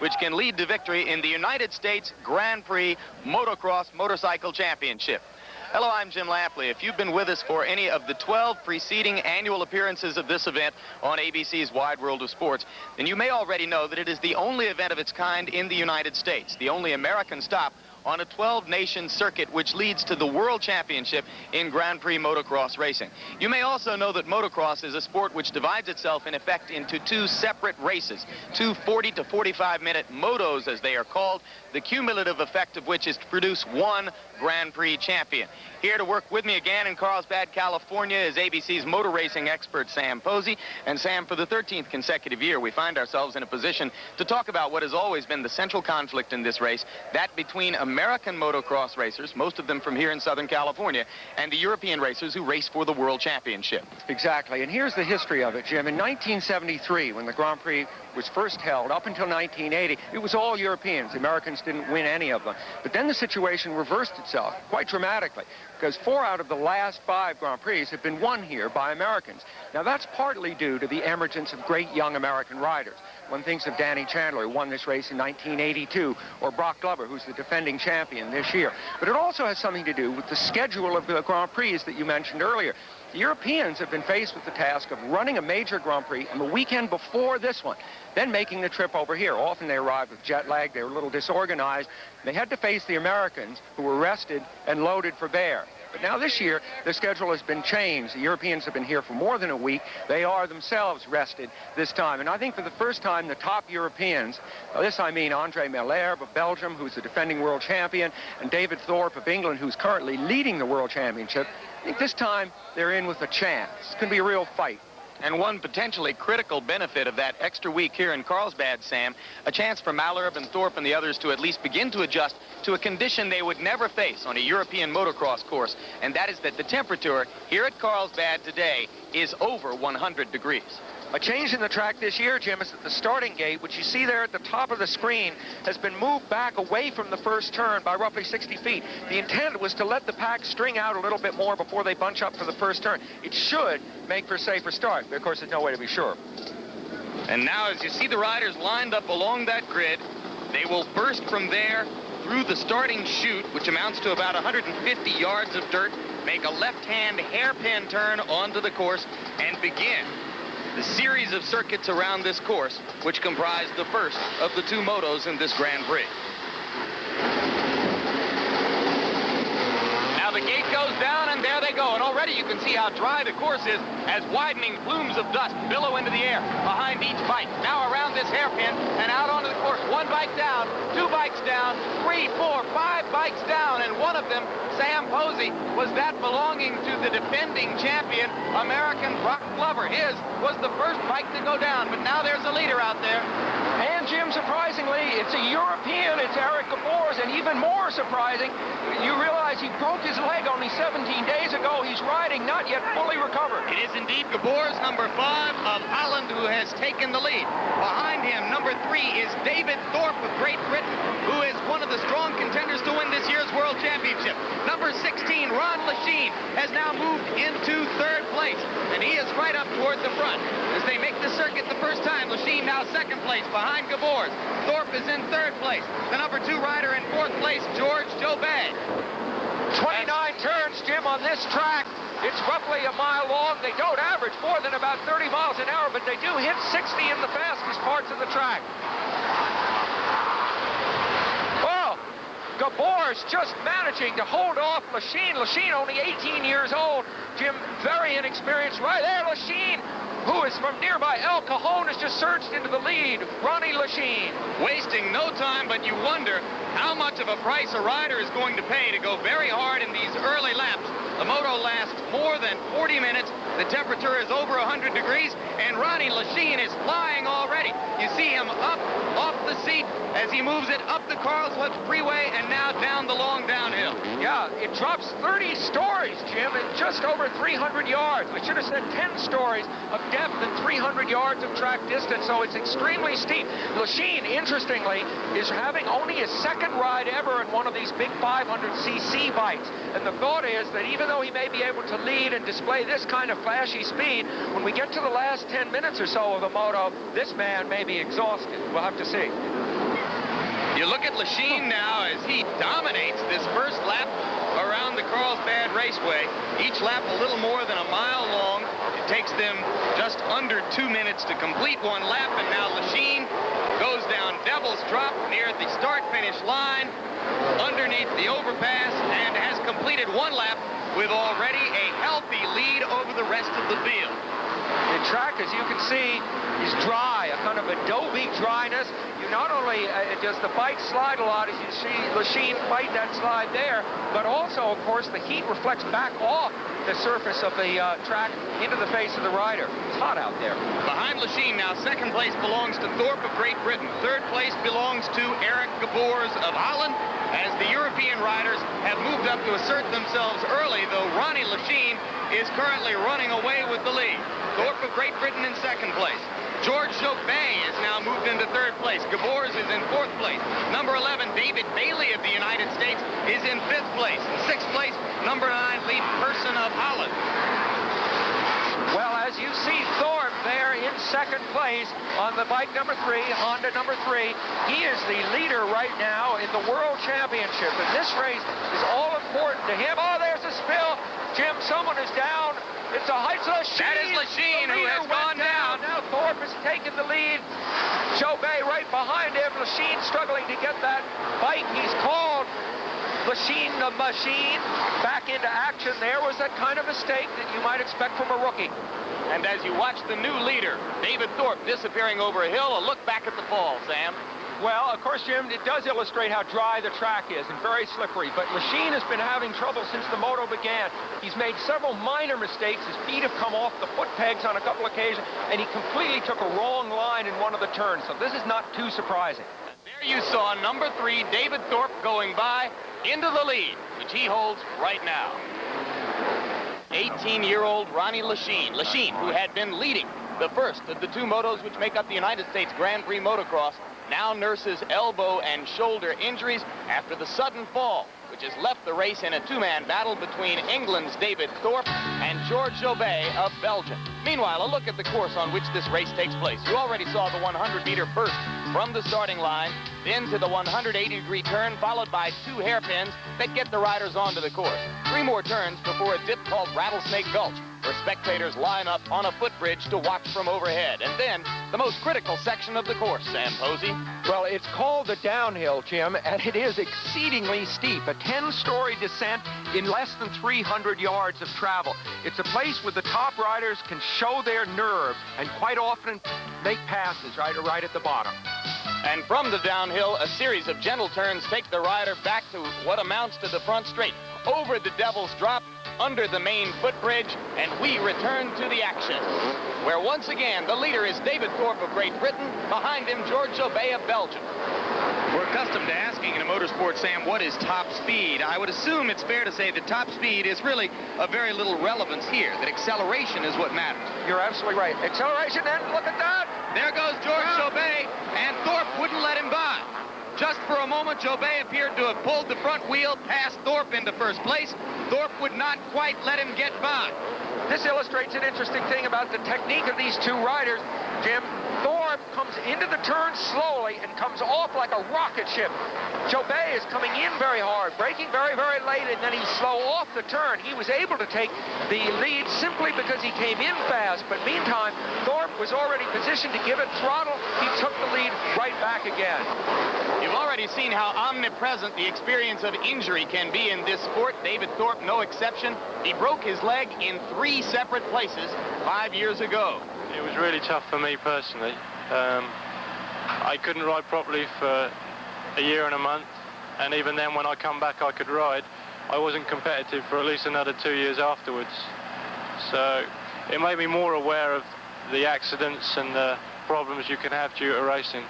which can lead to victory in the United States Grand Prix Motocross Motorcycle Championship. Hello, I'm Jim Lampley. If you've been with us for any of the 12 preceding annual appearances of this event on ABC's Wide World of Sports, then you may already know that it is the only event of its kind in the United States, the only American stop on a 12-nation circuit which leads to the World Championship in Grand Prix motocross racing. You may also know that motocross is a sport which divides itself in effect into two separate races, two 40 to 45-minute motos as they are called, the cumulative effect of which is to produce one Grand Prix champion. Here to work with me again in Carlsbad, California is ABC's motor racing expert Sam Posey. And Sam, for the 13th consecutive year, we find ourselves in a position to talk about what has always been the central conflict in this race, that between American motocross racers, most of them from here in Southern California, and the European racers who race for the World Championship. Exactly, and here's the history of it, Jim. In 1973, when the Grand Prix was first held, up until 1980, it was all Europeans. The Americans didn't win any of them. But then the situation reversed itself quite dramatically, because 4 out of the last 5 Grand Prix have been won here by Americans. Now, that's partly due to the emergence of great young American riders. One thinks of Danny Chandler, who won this race in 1982, or Brock Glover, who's the defending champion this year. But it also has something to do with the schedule of the Grand Prix that you mentioned earlier. The Europeans have been faced with the task of running a major Grand Prix on the weekend before this one, then making the trip over here. Often they arrived with jet lag, they were a little disorganized. They had to face the Americans, who were rested and loaded for bear. But now this year, the schedule has been changed. The Europeans have been here for more than a week. They are themselves rested this time. And I think for the first time, the top Europeans, this I mean Andre Malherbe of Belgium, who's the defending world champion, and David Thorpe of England, who's currently leading the world championship, I think this time they're in with a chance. It's going to be a real fight. And one potentially critical benefit of that extra week here in Carlsbad, Sam, a chance for Malherbe and Thorpe and the others to at least begin to adjust to a condition they would never face on a European motocross course, and that is that the temperature here at Carlsbad today is over 100 degrees. A change in the track this year, Jim, is that the starting gate, which you see there at the top of the screen, has been moved back away from the first turn by roughly 60 feet. The intent was to let the pack string out a little bit more before they bunch up for the first turn. It should make for a safer start, but of course there's no way to be sure. And now as you see the riders lined up along that grid, they will burst from there through the starting chute, which amounts to about 150 yards of dirt, make a left-hand hairpin turn onto the course, and begin the series of circuits around this course, which comprise the first of the 2 motos in this Grand Prix. Now the gate goes down, and there they go. And already you can see how dry the course is as widening plumes of dust billow into the air behind each bike. Now around this hairpin and out onto the course. 1 bike down, 2 bikes down, 3, 4, 5 bikes down, and one of them, Sam Posey, was that belonging to the defending champion, American Brock Glover. His was the first bike to go down, but now there's a leader out there. And Jim, surprisingly, it's a European, it's Eric Gabors, and even more surprising, you realize he broke his leg only 17 days ago. He's riding, not yet fully recovered. It is indeed Gabors, number 5 of Holland, who has taken the lead. Behind him, number 3 is David Thorpe of Great Britain, who is one of the strong contenders to win this year's World Championship. Number 16, Ron Lachine, has now moved into 3rd place, and he is right up toward the front. As they make the circuit the first time, Lachine now 2nd place behind Gabors. Thorpe is in 3rd place. The number 2 rider in 4th place, George Jobay. 29 turns, Jim, on this track. It's roughly a mile long. They don't average more than about 30 miles an hour, but they do hit 60 in the fastest parts of the track. Well, Gabors just managing to hold off Lachine. Lachine only 18 years old. Jim, very inexperienced. Right there, Lachine, who is from nearby El Cajon, has just surged into the lead. Ronnie Lachine. Wasting no time, but you wonder how much of a price a rider is going to pay to go very hard in these early laps. The moto lasts more than 40 minutes. The temperature is over 100 degrees, and Ronnie Lachine is flying already. You see him up off the seat as he moves it up the Carlsbad Freeway and now down the long downhill. Yeah, it drops 30 stories, Jim, in just over 300 yards. I should have said 10 stories of depth and 300 yards of track distance, so it's extremely steep. Lachine, interestingly, is having only his 2nd ride ever in one of these big 500cc bikes. And the thought is that even though he may be able to lead and display this kind of flashy speed, when we get to the last 10 minutes or so of the moto, this man may be exhausted. We'll have to see. You look at Lachine now as he dominates this first lap around the Carlsbad Raceway. Each lap a little more than a mile long. It takes them just under 2 minutes to complete one lap, and now Lachine goes down Devil's Drop near the start-finish line underneath the overpass and has completed one lap with already a healthy lead over the rest of the field. The track, as you can see, is dry, a kind of adobe dryness. You not only does the bike slide a lot, as you see Lachine fight that slide there, but also, of course, the heat reflects back off the surface of the track into the face of the rider. It's hot out there. Behind Lachine now, second place belongs to Thorpe of Great Britain. Third place belongs to Eric Geboers of Holland, as the European riders have moved up to assert themselves early, though Ronnie Lachine is currently running away with the lead. Thorpe of Great Britain in second place. George Jobay is now moved into third place. Geboers is in fourth place. Number 11, David Bailey of the United States, is in fifth place. In sixth place, number 9, Lee Person of Holland. Well, as you see Thorpe there in second place on the bike number 3, Honda number 3. He is the leader right now in the World Championship, and this race is all important to him. Oh, there's a spill. Jim, someone is down. It's a Lachine. That is Lachine who has gone down. Now Thorpe has taken the lead. Jobay right behind him. Lachine struggling to get that bike. He's called Lachine the Machine back into action. There was that kind of mistake that you might expect from a rookie. And as you watch the new leader, David Thorpe, disappearing over a hill, a look back at the fall, Sam. Well, of course, Jim, it does illustrate how dry the track is and very slippery. But Lachine has been having trouble since the moto began. He's made several minor mistakes. His feet have come off the foot pegs on a couple occasions, and he completely took a wrong line in one of the turns. So this is not too surprising. There you saw number 3, David Thorpe, going by into the lead, which he holds right now. 18-year-old Ronnie Lachine. Lachine, who had been leading the first of the 2 motos which make up the United States Grand Prix motocross, now nurses elbow and shoulder injuries after the sudden fall, which has left the race in a 2-man battle between England's David Thorpe and George Jobay of Belgium. Meanwhile, a look at the course on which this race takes place. You already saw the 100-meter burst from the starting line, then to the 180-degree turn, followed by 2 hairpins that get the riders onto the course. 3 more turns before a dip called Rattlesnake Gulch, where spectators line up on a footbridge to watch from overhead. And then the most critical section of the course, Sam Posey. Well, it's called the downhill, Jim, and it is exceedingly steep. A 10-story descent in less than 300 yards of travel. It's a place where the top riders can show their nerve and quite often make passes right at the bottom. And from the downhill, a series of gentle turns take the rider back to what amounts to the front straight, over the Devil's Drop, under the main footbridge, and we return to the action, where once again the leader is David Thorpe of Great Britain, behind him George Jobay of Belgium. We're accustomed to asking in a motorsport, Sam, what is top speed? I would assume it's fair to say that top speed is really of very little relevance here, that acceleration is what matters. You're absolutely right. Acceleration, and look at that! There goes George Jobay, and Thorpe wouldn't let him by. Just for a moment, Jobay appeared to have pulled the front wheel past Thorpe into first place. Thorpe would not quite let him get by. This illustrates an interesting thing about the technique of these 2 riders, Jim. Thorpe comes into the turn slowly and comes off like a rocket ship. Jobay is coming in very hard, braking very, very late, and then he's slow off the turn. He was able to take the lead simply because he came in fast, but meantime, Thorpe was already positioned to give it throttle. He took the lead right back again. You've already seen how omnipresent the experience of injury can be in this sport. David Thorpe, no exception. He broke his leg in 3 separate places 5 years ago. It was really tough for me personally. I couldn't ride properly for a year and a month, and even then when I come back I could ride. I wasn't competitive for at least another 2 years afterwards. So it made me more aware of the accidents and the problems you can have due to racing.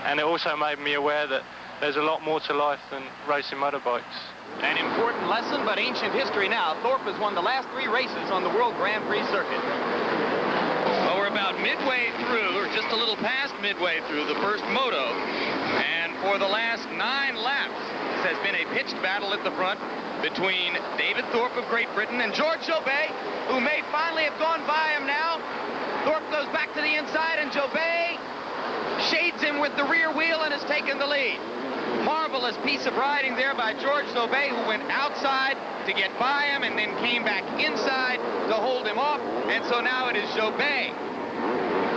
And it also made me aware that there's a lot more to life than racing motorbikes. An important lesson, but ancient history now. Thorpe has won the last 3 races on the World Grand Prix circuit. Well, we're about midway through, or just a little past midway through, the first moto. And for the last 9 laps, this has been a pitched battle at the front between David Thorpe of Great Britain and George Jobay, who may finally have gone by him now. Thorpe goes back to the inside, and Jobay shades him with the rear wheel and has taken the lead. marvelous piece of riding there by George Zobé, who went outside to get by him and then came back inside to hold him off. And so now it is Zobé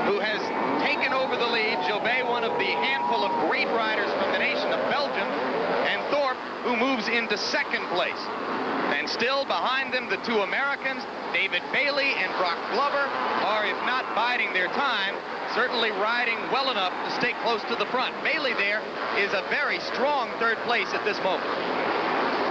who has taken over the lead. Zobé, one of the handful of great riders from the nation of Belgium, and Thorpe, who moves into second place. And still behind them, the two Americans, David Bailey and Brock Glover, are, if not biding their time, certainly riding well enough to stay close to the front. Bailey there is a very strong third place at this moment.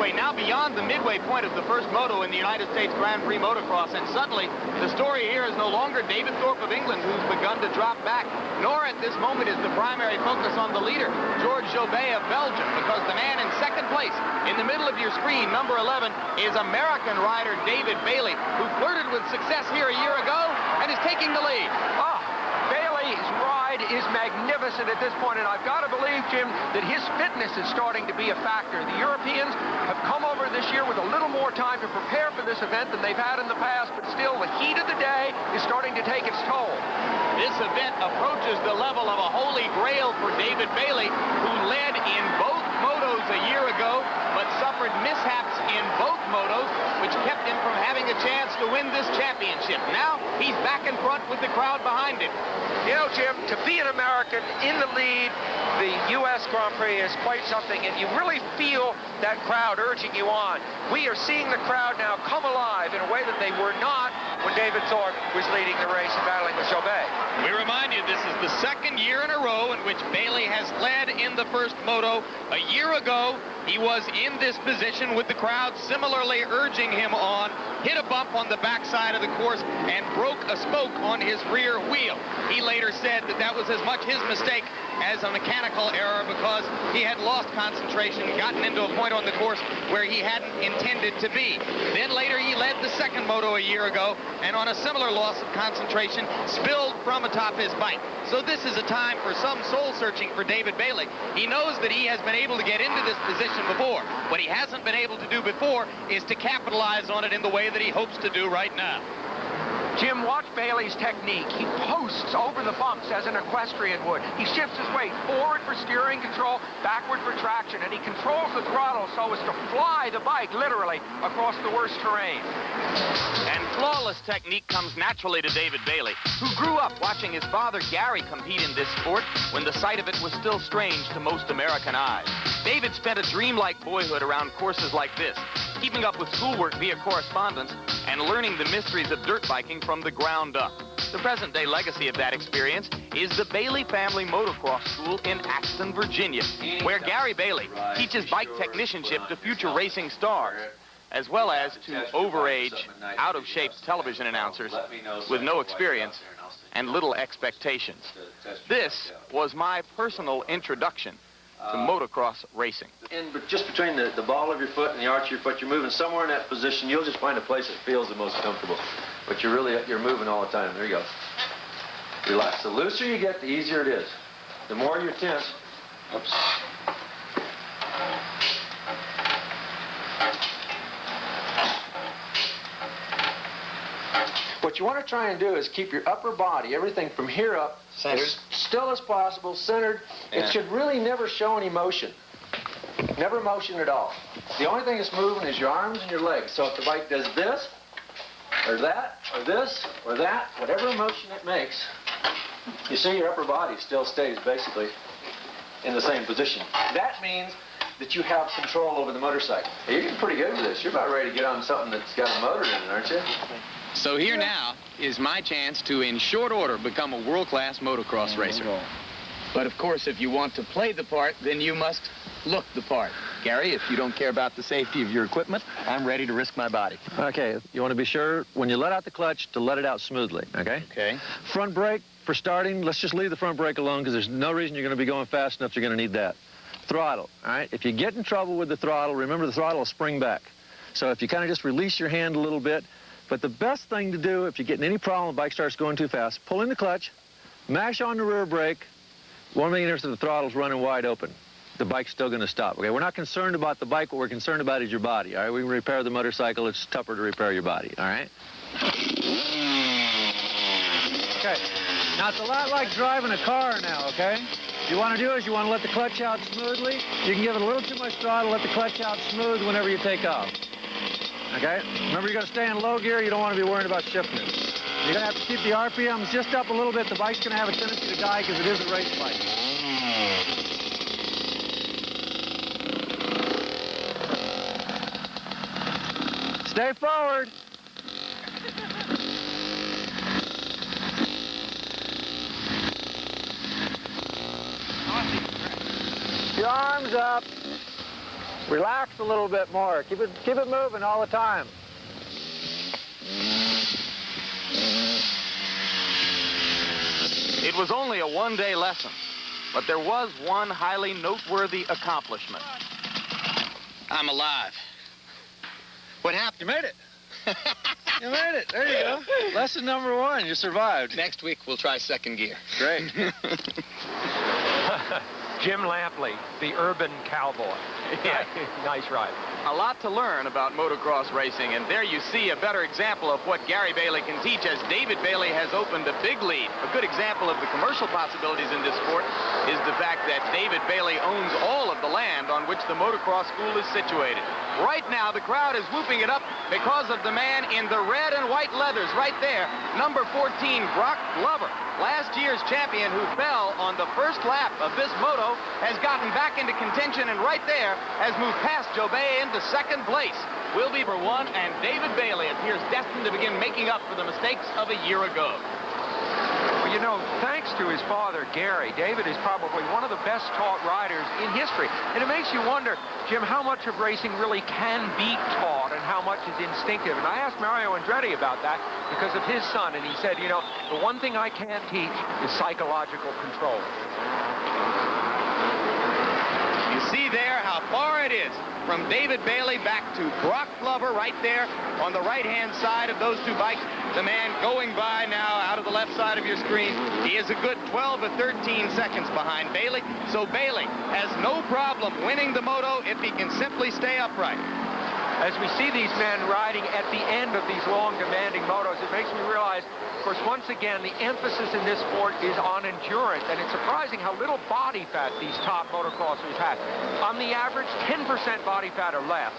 Now beyond the midway point of the first moto in the United States Grand Prix motocross, and suddenly the story here is no longer David Thorpe of England, who's begun to drop back, nor at this moment is the primary focus on the leader, George Zobé of Belgium, because the man in second place, in the middle of your screen, number 11, is American rider David Bailey, who flirted with success here a year ago and is taking the lead. Bailey's ride is magnificent at this point, and I've got to believe, Jim, that his fitness is starting to be a factor. The Europeans have come over this year with a little more time to prepare for this event than they've had in the past, but still the heat of the day is starting to take its toll. This event approaches the level of a holy grail for David Bailey, who led in both motos a year ago, but suffered mishaps in both motos, which kept him from having a chance to win this championship. Now he's back in front with the crowd behind him. You know, Jim, to be an American in the lead, the U.S. Grand Prix is quite something, and you really feel that crowd urging you on. We are seeing the crowd now come alive in a way that they were not when David Thorpe was leading the race and battling with Zobé. We remind you, this is the second year in a row in which Bailey has led in the first moto. A year ago, he was in this position with the crowd similarly urging him on, hit a bump on the backside of the course, and broke a spoke on his rear wheel. He later said that that was as much his mistake as a mechanical error, because he had lost concentration, gotten into a point on the course where he hadn't intended to be. Then later he led the second moto a year ago, and on a similar loss of concentration, spilled from atop his bike. So this is a time for some soul searching for David Bailey. He knows that he has been able to get into this position before. What he hasn't been able to do before is to capitalize on it in the way that he hopes to do right now. Jim, watch Bailey's technique. He posts over the bumps as an equestrian would. He shifts his weight forward for steering control, backward for traction, and he controls the throttle so as to fly the bike, literally, across the worst terrain. And flawless technique comes naturally to David Bailey, who grew up watching his father Gary compete in this sport when the sight of it was still strange to most American eyes. David spent a dreamlike boyhood around courses like this, keeping up with schoolwork via correspondence and learning the mysteries of dirt biking from the ground up. The present-day legacy of that experience is the Bailey Family Motocross School in Axton, Virginia, where Gary Bailey teaches bike technicianship to future racing stars, as well as to overage, out-of-shape television announcers with no experience and little expectations. This was my personal introduction to motocross racing. But just between the ball of your foot and the arch of your foot, you're moving somewhere in that position. You'll just find a place that feels the most comfortable. But you're moving all the time. There you go. Relax. The looser you get, the easier it is. The more you're tense. Oops. What you want to try and do is keep your upper body, everything from here up, as still as possible, centered. Yeah. It should really never show any motion. Never motion at all. The only thing that's moving is your arms and your legs. So if the bike does this, or that, or this, or that, whatever motion it makes, you see your upper body still stays basically in the same position. That means that you have control over the motorcycle. Hey, you're getting pretty good with this. You're about ready to get on something that's got a motor in it, aren't you? So here now is my chance to, in short order, become a world-class motocross racer. But of course, if you want to play the part, then you must look the part. Gary, if you don't care about the safety of your equipment, I'm ready to risk my body. Okay, you want to be sure when you let out the clutch to let it out smoothly, okay? Okay. Front brake, for starting, let's just leave the front brake alone because there's no reason you're going to be going fast enough you're going to need that. Throttle, all right? If you get in trouble with the throttle, remember the throttle will spring back. So if you kind of just release your hand a little bit, but the best thing to do if you get in any problem, the bike starts going too fast, pull in the clutch, mash on the rear brake. One thing is that the throttle's running wide open. The bike's still going to stop, okay? We're not concerned about the bike. What we're concerned about is your body, all right? We can repair the motorcycle. It's tougher to repair your body, all right? Okay. Now, it's a lot like driving a car now, okay? you want to do is you want to let the clutch out smoothly. You can give it a little too much throttle, let the clutch out smooth whenever you take off. Okay? Remember, you're going to stay in low gear. You don't want to be worried about shifting it. You're going to have to keep the RPMs just up a little bit. The bike's going to have a tendency to die because it is a race bike. Stay forward. Your arms up. Relax a little bit more. Keep it moving all the time. It was only a one-day lesson, but there was one highly noteworthy accomplishment. I'm alive. What happened? You made it. You made it. There you go. Lesson number 1. You survived. Next week, we'll try second gear. Great. Jim Lampley, the urban cowboy. Yeah. Nice ride. A lot to learn about motocross racing, and there you see a better example of what Gary Bailey can teach as David Bailey has opened a big lead. A good example of the commercial possibilities in this sport is the fact that David Bailey owns all of the land on which the motocross school is situated. Right now, the crowd is whooping it up because of the man in the red and white leathers right there, number 14, Brock Glover. Last year's champion who fell on the first lap of this moto has gotten back into contention and right there has moved past Jobé into second place. Will be for 1, and David Bailey appears destined to begin making up for the mistakes of a year ago. Well, you know, thanks to his father, Gary, David is probably one of the best taught riders in history. And it makes you wonder, Jim, how much of racing really can be taught and how much is instinctive. And I asked Mario Andretti about that because of his son, and he said, you know, the one thing I can't teach is psychological control. You see there how far it is from David Bailey back to Brock Glover right there on the right-hand side of those two bikes. The man going by now out of the left side of your screen. He is a good 12 or 13 seconds behind Bailey. So Bailey has no problem winning the moto if he can simply stay upright. As we see these men riding at the end of these long, demanding motos, it makes me realize, of course, once again, the emphasis in this sport is on endurance, and it's surprising how little body fat these top motocrossers have. On the average, 10% body fat or less.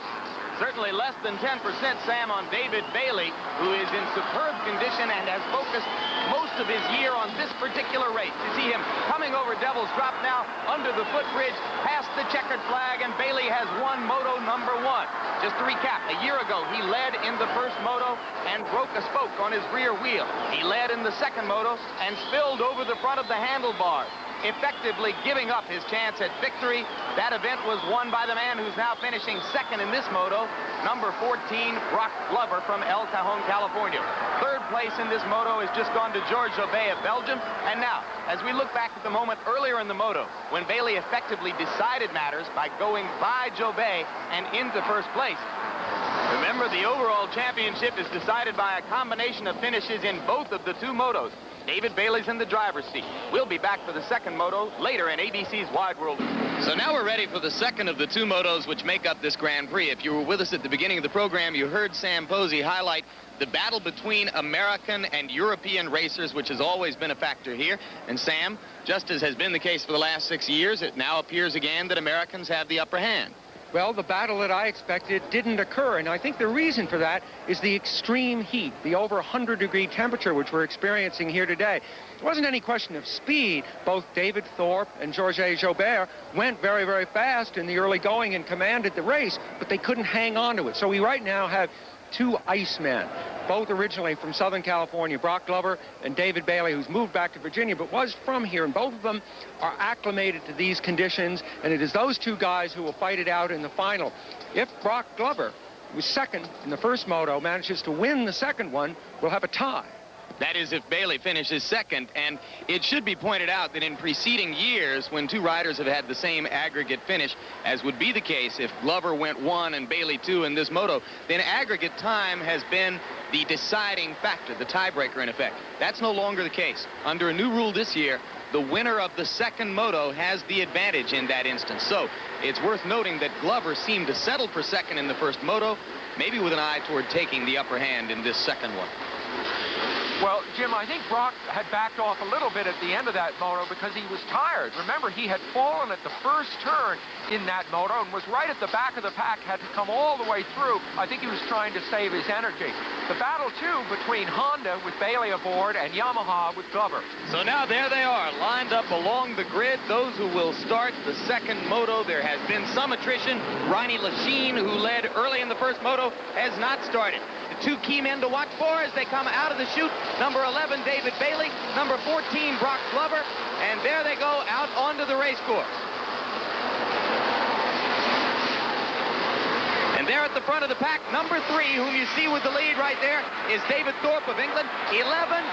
Certainly less than 10%, Sam, on David Bailey, who is in superb condition and has focused most of his year on this particular race. You see him coming over Devil's Drop now under the footbridge, past the checkered flag, and Bailey has won moto number 1. Just to recap, a year ago, he led in the first moto and broke a spoke on his rear wheel. He led in the second moto and spilled over the front of the handlebars, effectively giving up his chance at victory. That event was won by the man who's now finishing second in this moto, number 14, Brock Glover from El Cajon, California. Third place in this moto has just gone to George Jobé of Belgium. And now, as we look back at the moment earlier in the moto, when Bailey effectively decided matters by going by Jobé and into first place. Remember, the overall championship is decided by a combination of finishes in both of the two motos. David Bailey's in the driver's seat. We'll be back for the second moto later in ABC's Wide World. So now we're ready for the second of the two motos which make up this Grand Prix. If you were with us at the beginning of the program, you heard Sam Posey highlight the battle between American and European racers, which has always been a factor here. And Sam, just as has been the case for the last 6 years, it now appears again that Americans have the upper hand. Well, the battle that I expected didn't occur, and I think the reason for that is the extreme heat, the over 100-degree temperature which we're experiencing here today. It wasn't any question of speed. Both David Thorpe and Georges Jobert went very, very fast in the early going and commanded the race, but they couldn't hang on to it. So we right now have two Icemen, both originally from Southern California, Brock Glover and David Bailey, who's moved back to Virginia but was from here, and both of them are acclimated to these conditions, and it is those two guys who will fight it out in the final. If Brock Glover, who was second in the first moto, manages to win the second one, we'll have a tie. That is if Bailey finishes second, and it should be pointed out that in preceding years, when two riders have had the same aggregate finish, as would be the case if Glover went 1 and Bailey 2 in this moto, then aggregate time has been the deciding factor, the tiebreaker in effect. That's no longer the case. Under a new rule this year, the winner of the second moto has the advantage in that instance. So it's worth noting that Glover seemed to settle for second in the first moto, maybe with an eye toward taking the upper hand in this second one. Well, Jim, I think Brock had backed off a little bit at the end of that moto because he was tired. Remember, he had fallen at the first turn in that moto and was right at the back of the pack, had to come all the way through. I think he was trying to save his energy. The battle, too, between Honda with Bailey aboard and Yamaha with Glover. So now there they are, lined up along the grid, those who will start the second moto. There has been some attrition. Ronnie Lachine, who led early in the first moto, has not started. Two key men to watch for as they come out of the chute. Number 11, David Bailey. Number 14, Brock Glover. And there they go out onto the race course. And there at the front of the pack, number 3, whom you see with the lead right there, is David Thorpe of England. 11,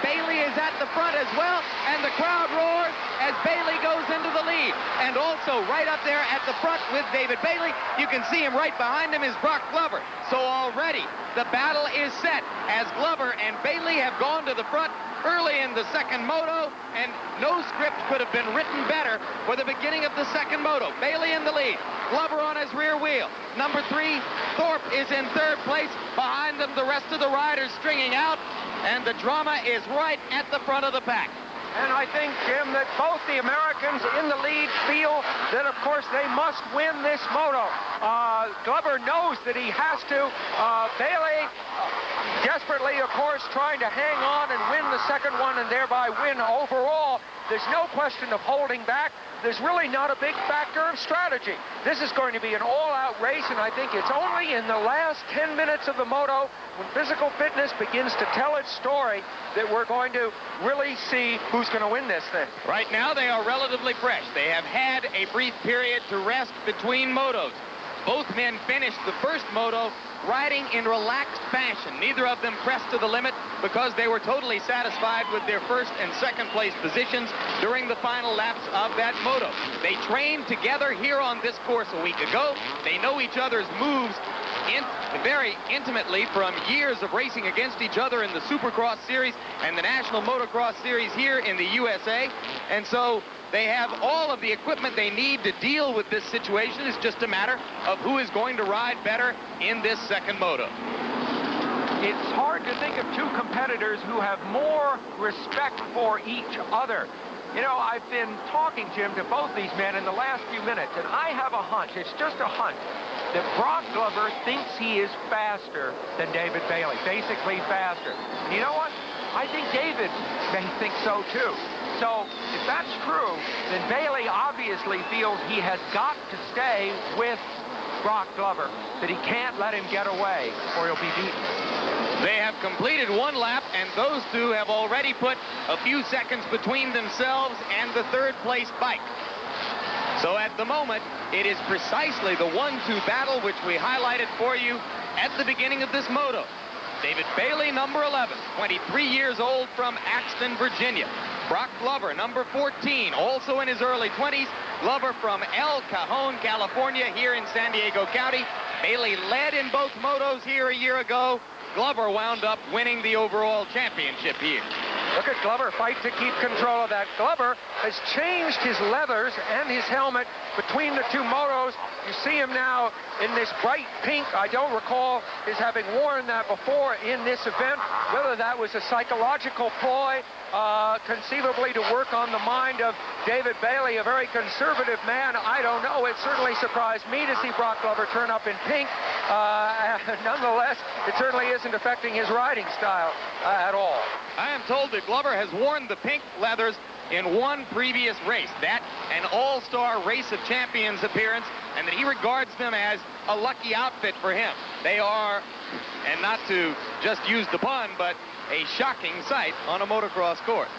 Bailey is at the front as well, and the crowd roars as Bailey goes into the lead. And also right up there at the front with David Bailey, you can see him right behind him is Brock Glover. So already the battle is set as Glover and Bailey have gone to the front early in the second moto, and no script could have been written better for the beginning of the second moto. Bailey in the lead, Glover on his rear wheel. Number 3, Thorpe is in third place. Behind them, the rest of the riders stringing out, and the drama is right at the front of the pack. And I think, Jim, that both the Americans in the lead feel that, of course, they must win this moto. Glover knows that he has to. Bailey desperately, of course, trying to hang on and win the second one and thereby win overall. There's no question of holding back. There's really not a big factor of strategy. This is going to be an all-out race, and I think it's only in the last 10 minutes of the moto, when physical fitness begins to tell its story, that we're going to really see who's going to win this thing. Right now, they are relatively fresh. They have had a brief period to rest between motos. Both men finished the first moto riding in relaxed fashion. Neither of them pressed to the limit because they were totally satisfied with their first and second place positions during the final laps of that moto. They trained together here on this course a week ago. They know each other's moves very intimately from years of racing against each other in the Supercross Series and the National Motocross Series here in the USA. And so they have all of the equipment they need to deal with this situation. It's just a matter of who is going to ride better in this second moto. It's hard to think of two competitors who have more respect for each other. You know, I've been talking, Jim, to both these men in the last few minutes, and I have a hunch, it's just a hunch, that Brock Glover thinks he is faster than David Bailey, basically faster. And you know what? I think David may think so, too. So, if that's true, then Bailey obviously feels he has got to stay with Brock Glover, that he can't let him get away, or he'll be beaten. They have completed one lap, and those two have already put a few seconds between themselves and the third-place bike. So at the moment, it is precisely the 1-2 battle which we highlighted for you at the beginning of this moto. David Bailey, number 11, 23 years old from Axton, Virginia. Brock Glover, number 14, also in his early 20s. Glover from El Cajon, California, here in San Diego County. Bailey led in both motos here a year ago. Glover wound up winning the overall championship here. Look at Glover fight to keep control of that. Glover has changed his leathers and his helmet between the two motos. You see him now in this bright pink. I don't recall his having worn that before in this event. Whether that was a psychological ploy, conceivably to work on the mind of David Bailey, a very conservative man, I don't know. It certainly surprised me to see Brock Glover turn up in pink. Nonetheless, it certainly isn't affecting his riding style at all. I am told that Glover has worn the pink leathers in one previous race, that an all-star Race of Champions appearance, and that he regards them as a lucky outfit for him. They are, and not to just use the pun, but a shocking sight on a motocross course.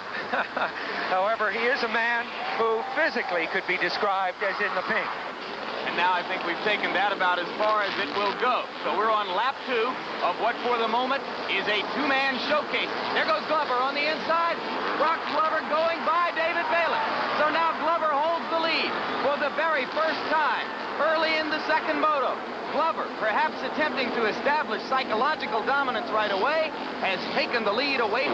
However, he is a man who physically could be described as in the pink. And now I think we've taken that about as far as it will go. So we're on lap 2 of what for the moment is a two-man showcase. There goes Glover on the inside. Brock Glover going by David Bailey. So now Glover holds the lead for the very first time early in the second moto. Glover, perhaps attempting to establish psychological dominance right away, has taken the lead away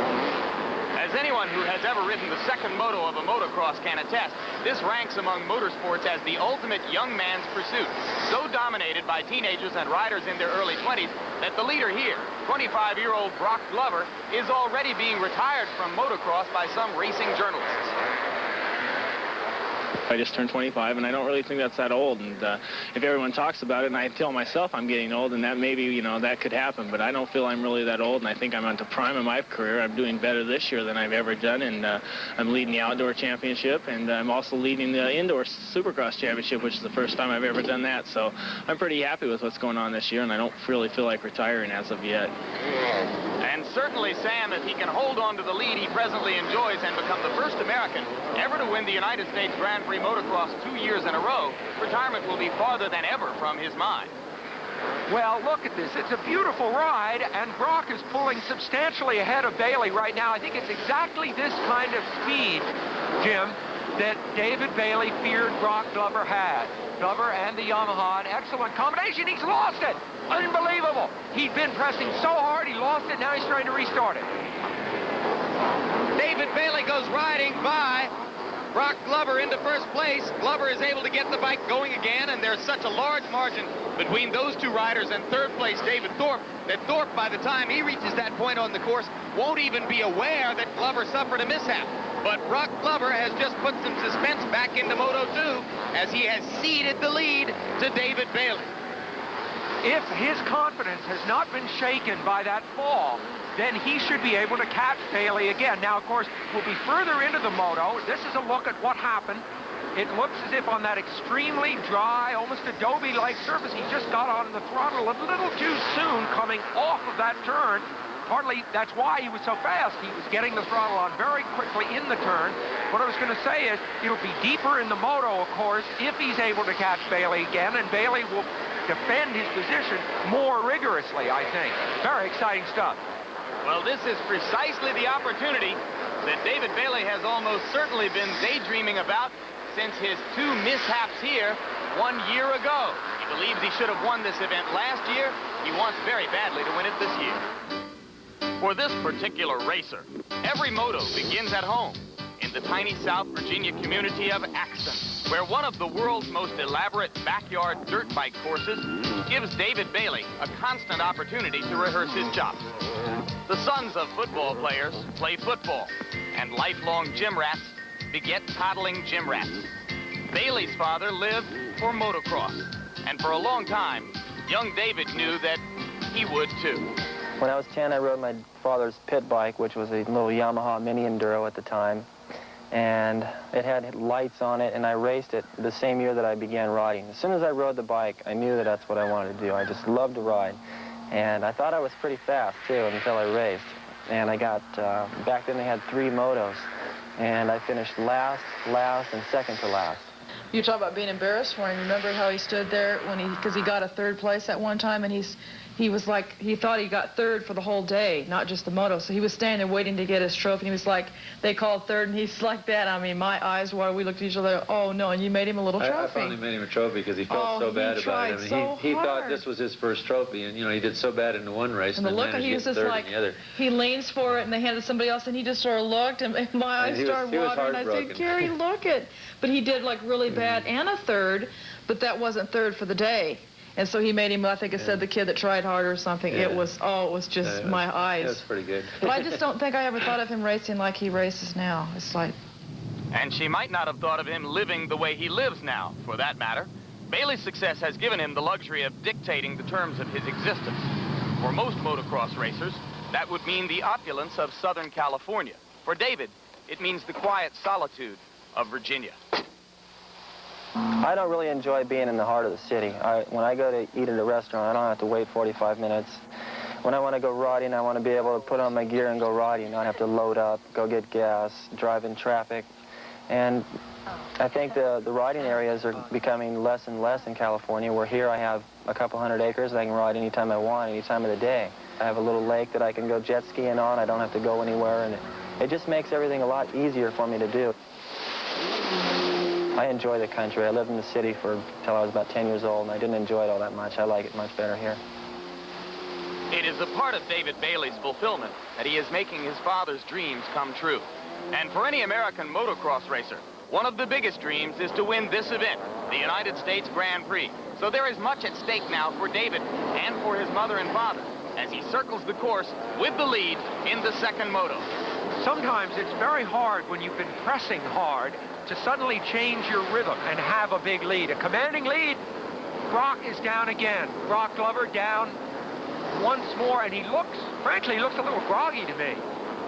as As anyone who has ever ridden the second moto of a motocross can attest, this ranks among motorsports as the ultimate young man's pursuit, so dominated by teenagers and riders in their early 20s that the leader here, 25-year-old Brock Glover, is already being retired from motocross by some racing journalists. I just turned 25, and I don't really think that's that old. And if everyone talks about it, and I tell myself I'm getting old, and that maybe, you know, that could happen. But I don't feel I'm really that old, and I think I'm at the prime of my career. I'm doing better this year than I've ever done, and I'm leading the outdoor championship, and I'm also leading the indoor supercross championship, which is the first time I've ever done that. So I'm pretty happy with what's going on this year, and I don't really feel like retiring as of yet. And certainly, Sam, if he can hold on to the lead he presently enjoys and become the first American ever to win the United States Grand Prix Motocross 2 years in a row, retirement will be farther than ever from his mind. Well, look at this. It's a beautiful ride, and Brock is pulling substantially ahead of Bailey right now. I think it's exactly this kind of speed, Jim, that David Bailey feared Brock Glover had. Glover and the Yamaha, an excellent combination. He's lost it. Unbelievable. He'd been pressing so hard, he lost it. Now he's trying to restart it. David Bailey goes riding by Brock Glover into first place. Glover is able to get the bike going again, and there's such a large margin between those two riders and third place David Thorpe that Thorpe, by the time he reaches that point on the course, won't even be aware that Glover suffered a mishap. But Brock Glover has just put some suspense back into Moto 2 as he has ceded the lead to David Bailey. If his confidence has not been shaken by that fall, then he should be able to catch Bailey again. Now, of course, we'll be further into the moto. This is a look at what happened. It looks as if on that extremely dry, almost Adobe-like surface, he just got on the throttle a little too soon coming off of that turn. Partly, that's why he was so fast. He was getting the throttle on very quickly in the turn. What I was going to say is, it'll be deeper in the moto, of course, if he's able to catch Bailey again, and Bailey will defend his position more rigorously, I think. Very exciting stuff. Well, this is precisely the opportunity that David Bailey has almost certainly been daydreaming about since his two mishaps here 1 year ago. He believes he should have won this event last year. He wants very badly to win it this year. For this particular racer, every moto begins at home in the tiny South Virginia community of Axton, where one of the world's most elaborate backyard dirt bike courses gives David Bailey a constant opportunity to rehearse his chops. The sons of football players play football, and lifelong gym rats beget toddling gym rats. Bailey's father lived for motocross, and for a long time, young David knew that he would too. When I was 10, I rode my father's pit bike, which was a little Yamaha Mini Enduro at the time, and it had lights on it, and I raced it the same year that I began riding. As soon as I rode the bike, I knew that that's what I wanted to do. I just loved to ride, and I thought I was pretty fast, too, until I raced. And I got, back then they had 3 motos, and I finished last, and second to last. You talk about being embarrassed for him. Remember how he stood there because he got a 3rd place at one time, and he was like, he thought he got 3rd for the whole day, not just the moto. So he was standing there waiting to get his trophy, and he was like, they called 3rd, and he's like that. I mean, my eyes, while we looked at each other, oh no, and you made him a little trophy. I finally made him a trophy because he felt so bad about it. I mean, he thought this was his first trophy, and you know, he did so bad in the one race, and the look, then he was just just like, in the other. he leans for it, and they handed it to somebody else, and he just sort of looked, and my eyes started watering, and I said, Gary, look it. But he did like really bad and a 3rd, but that wasn't 3rd for the day. And so he made him, I think it said the kid that tried harder or something. Yeah. It was just my eyes. That's pretty good. But I just don't think I ever thought of him racing like he races now. It's like... And she might not have thought of him living the way he lives now, for that matter. Bailey's success has given him the luxury of dictating the terms of his existence. For most motocross racers, that would mean the opulence of Southern California. For David, it means the quiet solitude of Virginia. I don't really enjoy being in the heart of the city. When I go to eat at a restaurant, I don't have to wait 45 minutes. When I want to go riding, I want to be able to put on my gear and go riding, not have to load up, go get gas, drive in traffic. And I think the riding areas are becoming less and less in California, where here I have a couple hundred acres that I can ride anytime I want, any time of the day. I have a little lake that I can go jet skiing on. I don't have to go anywhere, and it just makes everything a lot easier for me to do. I enjoy the country. I lived in the city until I was about 10 years old, and I didn't enjoy it all that much. I like it much better here. It is a part of David Bailey's fulfillment that he is making his father's dreams come true. And for any American motocross racer, one of the biggest dreams is to win this event, the United States Grand Prix. So there is much at stake now for David and for his mother and father as he circles the course with the lead in the second moto. Sometimes it's very hard when you've been pressing hard to suddenly change your rhythm and have a big lead. A commanding lead. Brock is down again. Brock Glover down once more, and he looks, frankly, looks a little groggy to me.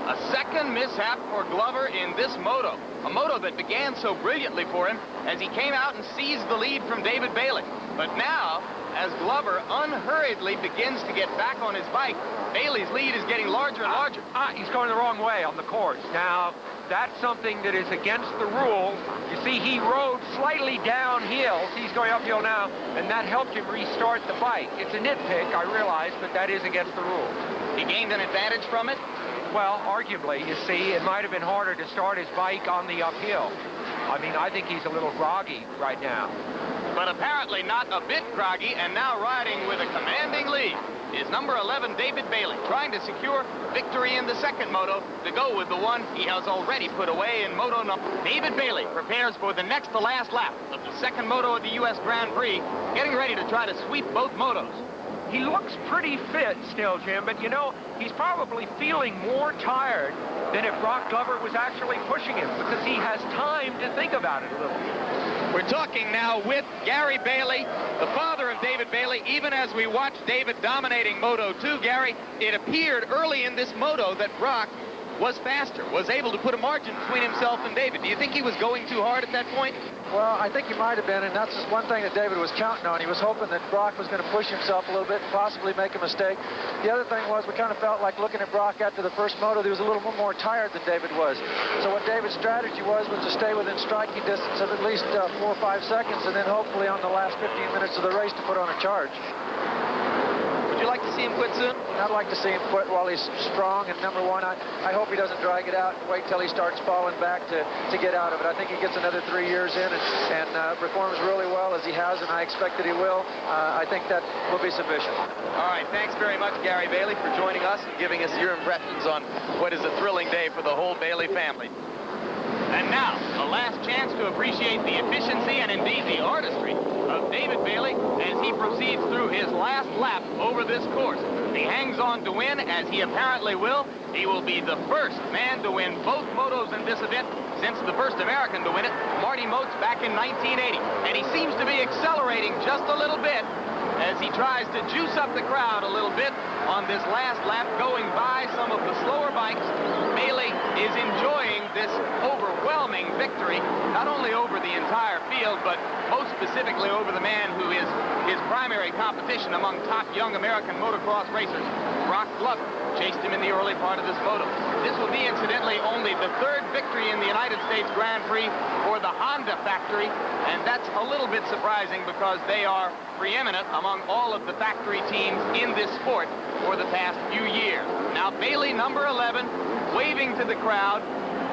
A second mishap for Glover in this moto. A moto that began so brilliantly for him as he came out and seized the lead from David Bailey. But now, as Glover unhurriedly begins to get back on his bike, Bailey's lead is getting larger and larger. He's going the wrong way on the course. Now, that's something that is against the rules. You see, he rode slightly downhill. He's going uphill now, and that helped him restart the bike. It's a nitpick, I realize, but that is against the rules. He gained an advantage from it? Well, arguably, you see, it might have been harder to start his bike on the uphill. I mean, I think he's a little groggy right now. But apparently not a bit groggy, and now riding with a commanding lead is number 11, David Bailey, trying to secure victory in the second moto to go with the one he has already put away in moto number. David Bailey prepares for the next to last lap of the second moto of the U.S. Grand Prix, getting ready to try to sweep both motos. He looks pretty fit still, Jim, but you know, he's probably feeling more tired than if Brock Glover was actually pushing him, because he has time to think about it a little. We're talking now with Gary Bailey, the father of David Bailey. Even as we watch David dominating Moto 2, Gary, it appeared early in this moto that Brock was faster, was able to put a margin between himself and David. Do you think he was going too hard at that point? Well, I think he might have been, and that's just one thing that David was counting on. He was hoping that Brock was going to push himself a little bit and possibly make a mistake. The other thing was, we kind of felt like looking at Brock after the first moto, he was a little more tired than David was. So what David's strategy was to stay within striking distance of at least 4 or 5 seconds, and then hopefully on the last 15 minutes of the race to put on a charge. Would you like to see him quit soon? I'd like to see him quit while he's strong, and number one, I hope he doesn't drag it out and wait till he starts falling back to get out of it. I think he gets another 3 years in and performs really well as he has, and I expect that he will. I think that will be sufficient. All right, thanks very much, Gary Bailey, for joining us and giving us your impressions on what is a thrilling day for the whole Bailey family. And now, the last chance to appreciate the efficiency and indeed the artistry of David Bailey as he proceeds through his last lap over this course. He hangs on to win, as he apparently will. He will be the first man to win both motos in this event since the first American to win it, Marty Moats, back in 1980. And he seems to be accelerating just a little bit as he tries to juice up the crowd a little bit on this last lap, going by some of the slower bikes. Bailey is enjoying this overwhelming victory, not only over the entire field, but most specifically over the man who is his primary competition among top young American motocross racers. Brock Glover chased him in the early part of this moto. This will be, incidentally, only the third victory in the United States Grand Prix for the Honda factory, and that's a little bit surprising because they are preeminent among all of the factory teams in this sport for the past few years. Now, Bailey, number 11, waving to the crowd,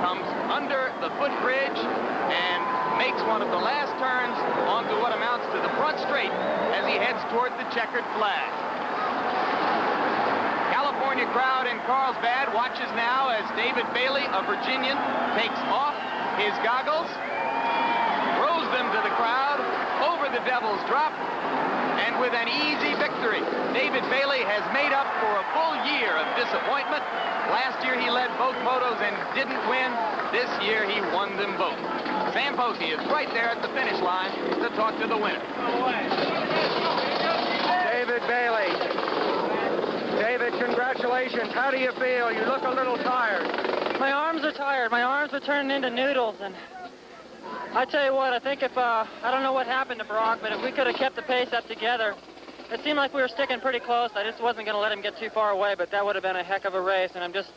comes under the footbridge and makes one of the last turns onto what amounts to the front straight as he heads toward the checkered flag. California crowd in Carlsbad watches now as David Bailey, a Virginian, takes off his goggles, throws them to the crowd over the Devil's Drop, and with an easy victory, David Bailey has made up for a full year of disappointment. Last year he led both motos and didn't win. This year he won them both. Sam Posey is right there at the finish line to talk to the winner. David Bailey. David, congratulations. How do you feel? You look a little tired. My arms are tired. My arms are turning into noodles, and I tell you what, I think if, I don't know what happened to Brock, but if we could have kept the pace up together, it seemed like we were sticking pretty close. I just wasn't going to let him get too far away, but that would have been a heck of a race, and I'm just,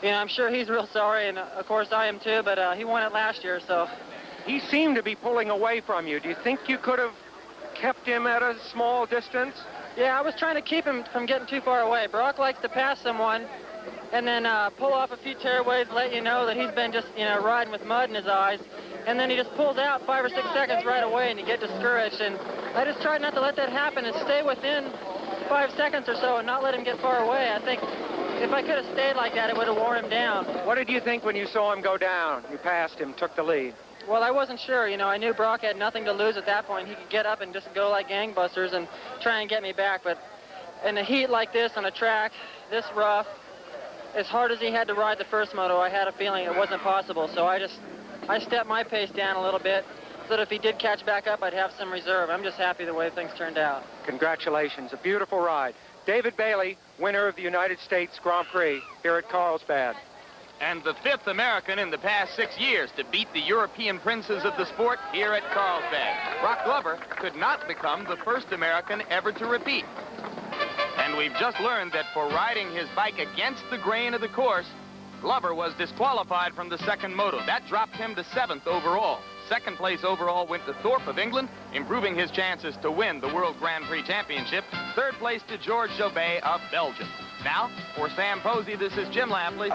you know, I'm sure he's real sorry, and of course I am too, but he won it last year, so. He seemed to be pulling away from you. Do you think you could have kept him at a small distance? Yeah, I was trying to keep him from getting too far away. Brock likes to pass someone and then pull off a few tearaways, let you know that he's been just, you know, riding with mud in his eyes. And then he just pulls out 5 or 6 seconds right away, and you get discouraged. And I just tried not to let that happen and stay within 5 seconds or so and not let him get far away. I think if I could have stayed like that, it would have worn him down. What did you think when you saw him go down? You passed him, took the lead. Well, I wasn't sure. You know, I knew Brock had nothing to lose at that point. He could get up and just go like gangbusters and try and get me back. But in a heat like this on a track, this rough, as hard as he had to ride the first moto, I had a feeling it wasn't possible. So I stepped my pace down a little bit so that if he did catch back up, I'd have some reserve. I'm just happy the way things turned out. Congratulations. A beautiful ride. David Bailey, winner of the United States Grand Prix here at Carlsbad. And the 5th American in the past 6 years to beat the European princes of the sport here at Carlsbad. Brock Glover could not become the first American ever to repeat. And we've just learned that for riding his bike against the grain of the course, Glover was disqualified from the second moto. That dropped him to 7th overall. Second place overall went to Thorpe of England, improving his chances to win the World Grand Prix Championship. Third place to George Jobet of Belgium. Now, for Sam Posey, this is Jim Lampley.